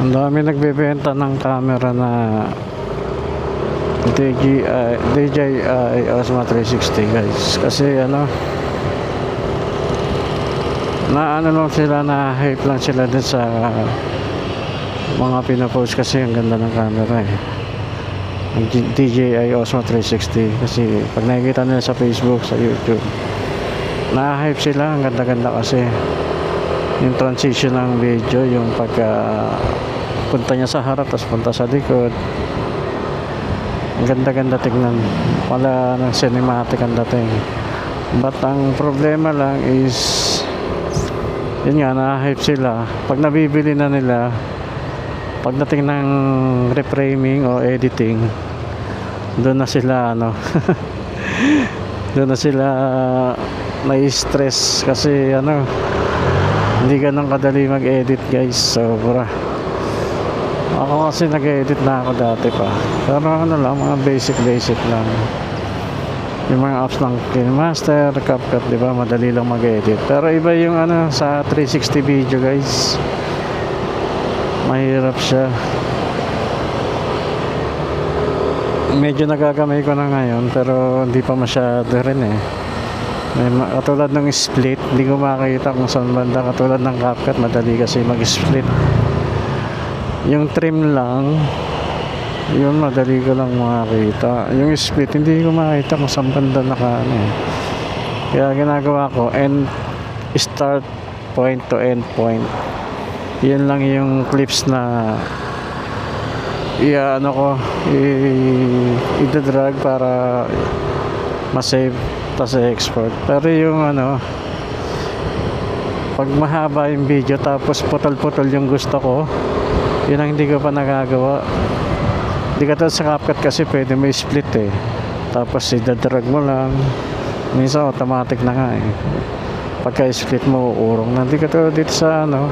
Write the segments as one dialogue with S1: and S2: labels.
S1: Ang dami nagbebenta ng camera na DJI Osmo 360 guys, kasi ano, na ano lang sila, na hype lang sila din sa mga pinapost kasi ang ganda ng camera eh, ang DJI Osmo 360. Kasi pag nakikita nila sa Facebook, sa YouTube, na-hype sila, ang ganda-ganda kasi yung transition ng video, yung pagka punta niya sa harap tapos punta sa likod, ang ganda-ganda tignan, wala ng cinematic ang dating. But ang problema lang is yun nga, na-hype sila. Pag nabibili na nila, pagdating ng reframing o editing, doon na sila ano doon na sila na-stress kasi ano, hindi ganun kadali mag-edit guys, sobra. Ako kasi nag-edit na ako dati pa, pero ano lang, mga basic lang, yung mga apps ng KineMaster, CapCut, di ba, madali lang mag-edit. Pero iba yung ano sa 360 video guys, mahirap siya. Medyo nagagamay ko na ngayon, pero hindi pa masyado rin eh. Katulad ng split, hindi ko makita kung saan banda. Katulad ng CapCut, madali kasi mag-split. Yung trim lang, yun madali ko lang makita. Yung split, hindi ko makita kung saan banda naka-ano eh. Kaya ginagawa ko, end start point to end point. Yun lang yung clips na ano ko, i-drag para ma-save tapos i-export. Pero yung ano, pag mahaba yung video tapos putol-putol yung gusto ko, yun ang hindi ko pa nagagawa. Hindi ka sa CapCut kasi pwede may split eh, tapos i-drag mo lang, minsan automatic na nga eh. Pagka split mo, urong na. Hindi ka dito sa ano,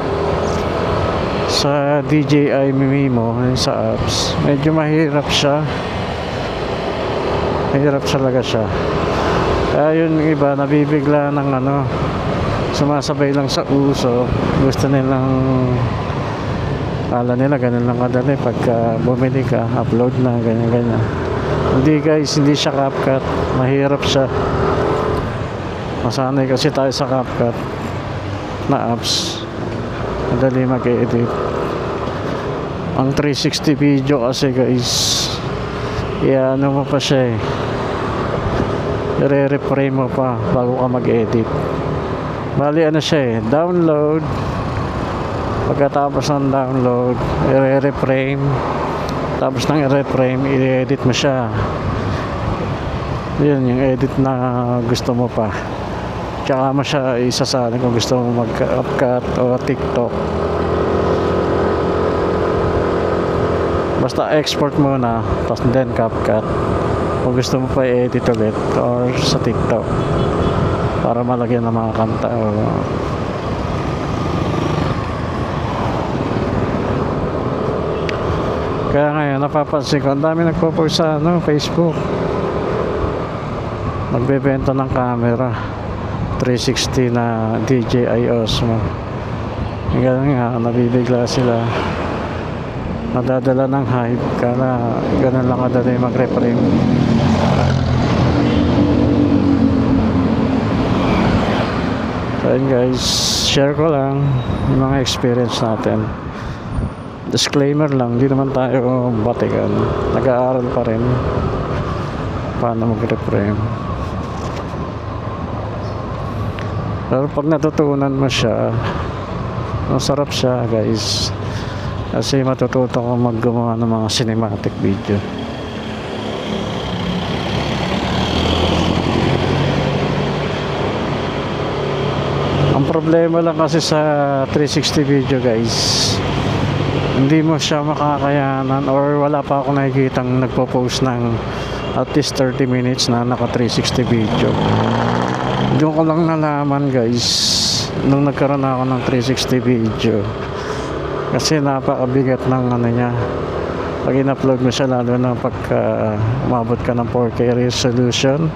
S1: sa DJI Mimo, sa apps, medyo mahirap siya. Mahirap talaga siya. Kaya yun, iba nabibigla ng ano, sumasabay lang sa uso. Gusto nilang, kala nila ganun lang kadali. Pagka bumili ka, upload na, ganyan. Hindi guys, hindi siya CapCut. Mahirap siya. Masanay kasi tayo sa CapCut na apps, madali mag-edit. Ang 360 video kasi guys, ano mo pa siya eh, i-reframe mo pa bago ka mag-edit. Bali ano siya eh, download, pagkatapos ng download, i-reframe, tapos ng i-reframe, i-edit mo siya. Yun yung edit na gusto mo pa, tsaka mo siya isasalin kung gusto mo mag-CapCut o TikTok. Basta export muna, tapos then CapCut kung gusto mo pa i-edit ulit, or sa TikTok para malagyan ng mga kanta o kaya ngayon napapansin ko, ang dami nagpo-post sa ano, Facebook, nagbebenta ng camera 360 na DJI Osmo. Ganun nga, nabibigla sila, nadadala ng hype, kaya ganun lang kadali mag-reframe. So yun guys, share ko lang yung mga experience natin. Disclaimer lang, hindi naman tayo batikan, nag-aaral pa rin paano mag-reframe. Pero pag natutunan mo siya, masarap siya guys, kasi matututo ko maggumawa ng mga cinematic video. Ang problema lang kasi sa 360 video guys, hindi mo siya makakayanan, or wala pa ako nakikitang nagpo-post ng at least 30 minutes na naka 360 video. Doon ko lang nalaman guys, nung nagkaroon ako ng 360 video, kasi napakabigat ng ano niya pag in-upload mo siya, lalo na pagka umabot ka ng 4K resolution.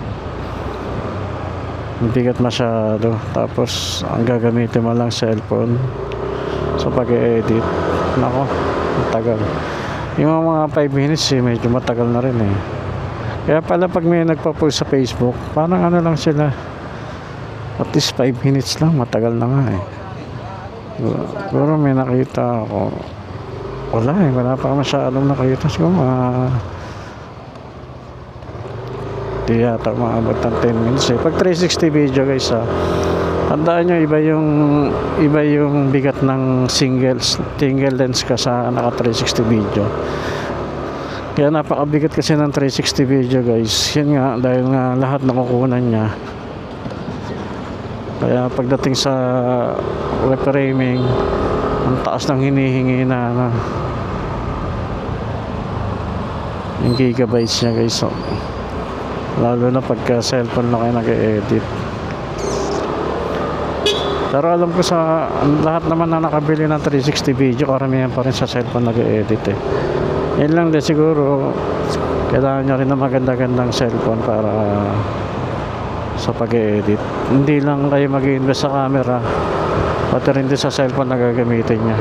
S1: Bigat masyado, tapos ang gagamitin mo lang cellphone. sa pag-edit. Nako, matagal. Yung mga 5 minutes medyo matagal na rin eh. Kaya pala pag may nagpa-post sa Facebook, parang ano lang sila, at least 5 minutes lang, matagal na nga eh. Siguro may nakita ako, wala pa masyadong nakita. Siguro di yata maabot ng 10 minutes eh. Pag 360 video guys tandaan nyo, iba yung bigat ng single lens ka sa naka 360 video. Kaya napakabigat kasi ng 360 video guys. Yan nga, dahil nga lahat nakukunan niya. Kaya pagdating sa web framing, ang taas ng hinihingi na yung gigabytes niya guys. So, lalo na pagka cellphone na kayo nag-edit. Pero alam ko sa lahat naman na nakabili ng 360 video, karamihan pa rin sa cellphone nag-edit eh. Yan lang din siguro, kailangan nyo rin ng maganda-gandang cellphone para sa pag-edit. Hindi lang kayo mag-i-invest sa camera, pati rin din sa cellphone na gagamitin nya.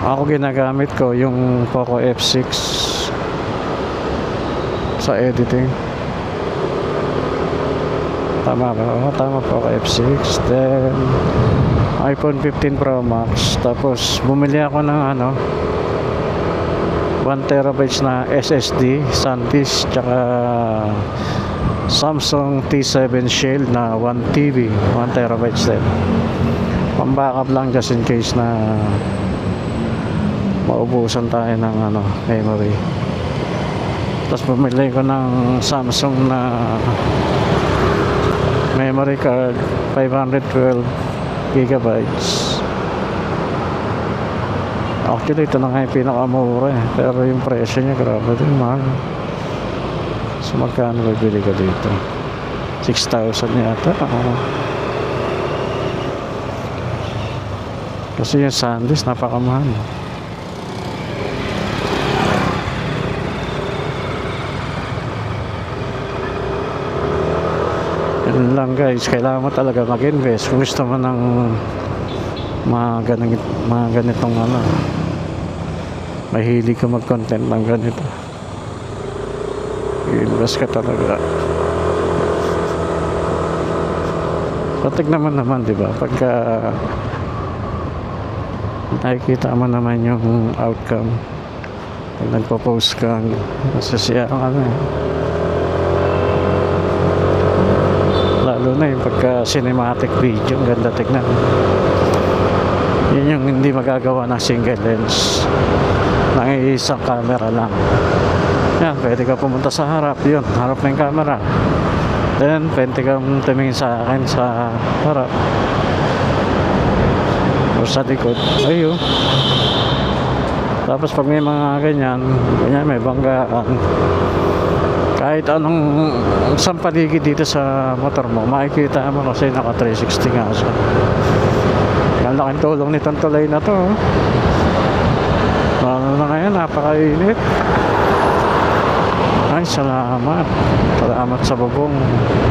S1: Ako ginagamit ko yung Poco F6 sa editing. Tama ba? Tama po ako F6. Then iPhone 15 Pro Max. Tapos bumili ako ng 1TB na SSD SanDisk, tsaka Samsung T7 Shield na 1TB 1TB din. Pang backup lang just in case na maubusan tayo ng memory. Tapos bumili ko ng Samsung na memory card 512 gigabytes. Actually ito na nga yung pinakamura eh. Pero yung presyo nya grabe din, mahal. So magkano bibili ka dito? 6,000 yata. Kasi yung SanDisk napakamahal. Yan lang guys, kailangan mo talaga mag-invest kung gusto mo ng mga ganitong mahilig ka mag-content ng ganito. I-invest ka talaga. So tignan naman diba, pagka nakikita mo naman yung outcome, pag nagpo-post ka, masasiya ka lalo na yung pagka cinematic video, ang ganda tignan. Yun yung hindi magagawa ng single lens, ng isang camera lang. Yan, pwede ka pumunta sa harap, yun, harap ng camera. Then pwede kang tumingin sa akin sa harap o sa likod, ayun. Tapos pag may mga ganyan may banggaan, kahit anong isang paligid dito sa motor mo, makikita mo kasi naka 360 nga siya. Ang laking tulong nitong tulay na to. Lalo na ngayon, napakainit. Ay, salamat sa bubong.